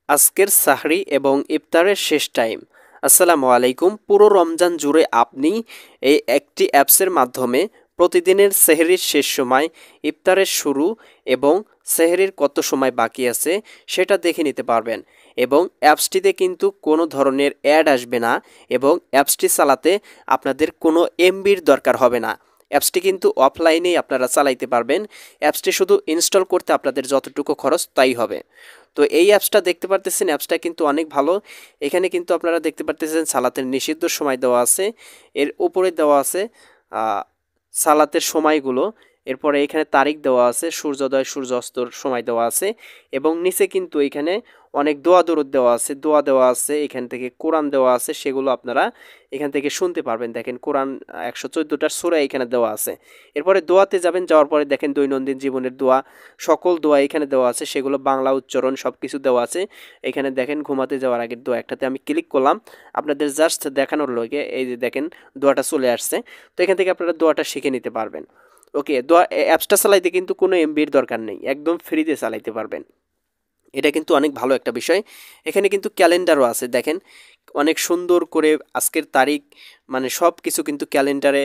আজকের সাহরি এবং ইফতারের শেষ টাইম। আসসালামু আলাইকুম। পুরো রমজান জুড়ে আপনি এই একটি অ্যাপসের মাধ্যমে প্রতিদিনের সেহরির শেষ সময়, ইফতারের শুরু এবং সেহরির কত সময় বাকি আছে সেটা দেখে নিতে পারবেন। এবং অ্যাপসটিতে কিন্তু কোনো ধরনের অ্যাড আসবে না এবং অ্যাপসটি চালাতে আপনাদের কোনো এমবির দরকার হবে না। অ্যাপসটি কিন্তু অফলাইনেই আপনারা চালাইতে পারবেন। অ্যাপসটি শুধু ইনস্টল করতে আপনাদের যতটুকু খরচ তাই হবে। তো এই অ্যাপসটা দেখতে পারতেছেন, অ্যাপসটা কিন্তু অনেক ভালো। এখানে কিন্তু আপনারা দেখতে পারতেছেন সালাতের নিষিদ্ধ সময় দেওয়া আছে, এর উপরে দেওয়া আছে সালাতের সময়গুলো। এরপরে এখানে তারিখ দেওয়া আছে, সূর্যোদয় সূর্যাস্তর সময় দেওয়া আছে এবং নিচে কিন্তু এখানে অনেক দোয়া দরুদ দেওয়া আছে, দোয়া দেওয়া আছে, এখান থেকে কোরআন দেওয়া আছে, সেগুলো আপনারা এখান থেকে শুনতে পারবেন। দেখেন কোরআন 114টার সূরা এখানে দেওয়া আছে। এরপরে দোয়াতে যাবেন, যাওয়ার পরে দেখেন দৈনন্দিন জীবনের দোয়া, সকল দোয়া এখানে দেওয়া আছে, সেগুলো বাংলা উচ্চারণ সব কিছু দেওয়া আছে। এখানে দেখেন ঘুমাতে যাওয়ার আগের দোয়া, একটাতে আমি ক্লিক করলাম আপনাদের জাস্ট দেখানোর লগে, এই যে দেখেন দোয়াটা চলে আসছে। তো এখান থেকে আপনারা দোয়াটা শিখে নিতে পারবেন। ওকে, দোয়া অ্যাপসটা চালাইতে কিন্তু কোনো এমবির দরকার নেই, একদম ফ্রিতে চালাইতে পারবেন। এটা কিন্তু অনেক ভালো একটা বিষয়। এখানে কিন্তু ক্যালেন্ডারও আছে, দেখেন অনেক সুন্দর করে আজকের তারিখ, মানে সব কিছু কিন্তু ক্যালেন্ডারে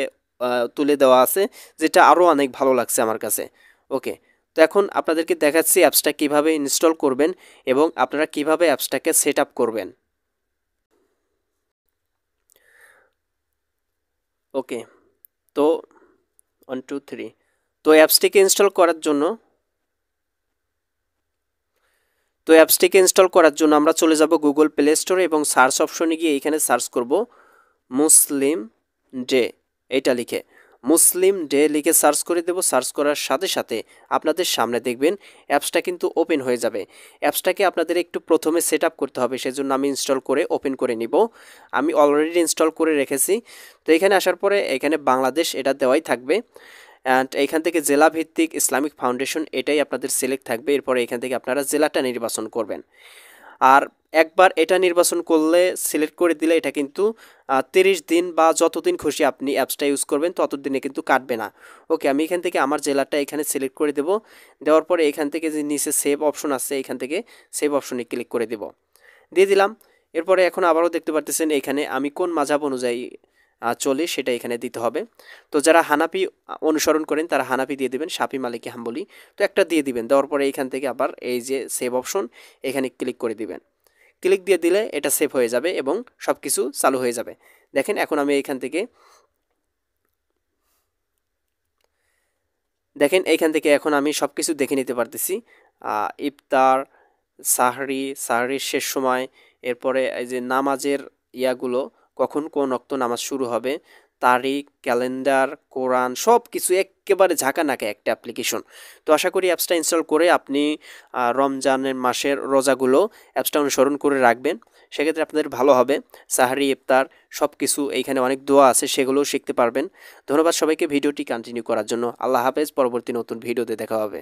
তুলে দেওয়া আছে, যেটা আরও অনেক ভালো লাগছে আমার কাছে। ওকে, তো এখন আপনাদেরকে দেখাচ্ছি অ্যাপসটা কিভাবে ইনস্টল করবেন এবং আপনারা কিভাবে অ্যাপসটাকে সেট আপ করবেন। ওকে, তো 1 2 3, তো অ্যাপসটিকে ইনস্টল করার জন্য আমরা চলে যাব গুগল প্লে স্টোরে এবং সার্চ অপশনে গিয়ে এখানে সার্চ করব মুসলিম ডে, এটা লিখে মুসলিম ডে লিখে সার্চ করে দেব। সার্চ করার সাথে সাথে আপনাদের সামনে দেখবেন অ্যাপসটা কিন্তু ওপেন হয়ে যাবে। অ্যাপসটাকে আপনাদের একটু প্রথমে সেট আপ করতে হবে, সেজন্য আমি ইনস্টল করে ওপেন করে নিব। আমি অলরেডি ইনস্টল করে রেখেছি। তো এখানে আসার পরে এখানে বাংলাদেশ এটা দেওয়াই থাকবে, অ্যান্ড এখান থেকে জেলা ভিত্তিক ইসলামিক ফাউন্ডেশন এটাই আপনাদের সিলেক্ট থাকবে। এরপরে এখান থেকে আপনারা জেলাটা নির্বাচন করবেন। আর একবার এটা নির্বাচন করলে, সিলেক্ট করে দিলে এটা কিন্তু 30 দিন বা যতদিন খুশি আপনি অ্যাপসটা ইউজ করবেন ততদিনে কিন্তু কাটবে না। ওকে, আমি এখান থেকে আমার জেলাটা এখানে সিলেক্ট করে দেব। দেওয়ার পরে এখান থেকে যে নিচে সেভ অপশন আছে, এখান থেকে সেভ অপশনে ক্লিক করে দেব, দিয়ে দিলাম। এরপরে এখন আবারও দেখতে পারতেছেন এখানে আমি কোন মাযহাব অনুযায়ী চলি সেটা এখানে দিতে হবে। তো যারা হানাফি অনুসরণ করেন তারা হানাফি দিয়ে দিবেন, শাফি মালিকি হাম্বলি তো একটা দিয়ে দিবেন। দেওয়ার পরে এখান থেকে আবার এই যে সেভ অপশন এখানে ক্লিক করে দিবেন। ক্লিক দিয়ে দিলে এটা সেভ হয়ে যাবে এবং সব কিছু চালু হয়ে যাবে। দেখেন এখন আমি এখান থেকে এখন আমি সব কিছু দেখে নিতে পারতেছি। ইফতার, সাহরির শেষ সময়, এরপরে এই যে নামাজের ইয়াগুলো, কখন কোন ওয়াক্ত নামাজ শুরু হবে, তারিখ, ক্যালেন্ডার, কোরআন সব কিছু একেবারে ঝাঁকানাকা একটা অ্যাপ্লিকেশন। তো আশা করি অ্যাপসটা ইনস্টল করে আপনি রমজানের মাসের রোজাগুলো অ্যাপসটা অনুসরণ করে রাখবেন, সেক্ষেত্রে আপনাদের ভালো হবে। সাহরি, ইফতার সব কিছু এইখানে অনেক দোয়া আছে, সেগুলোও শিখতে পারবেন। ধন্যবাদ সবাইকে ভিডিওটি কন্টিনিউ করার জন্য। আল্লাহ হাফেজ, পরবর্তী নতুন ভিডিওতে দেখা হবে।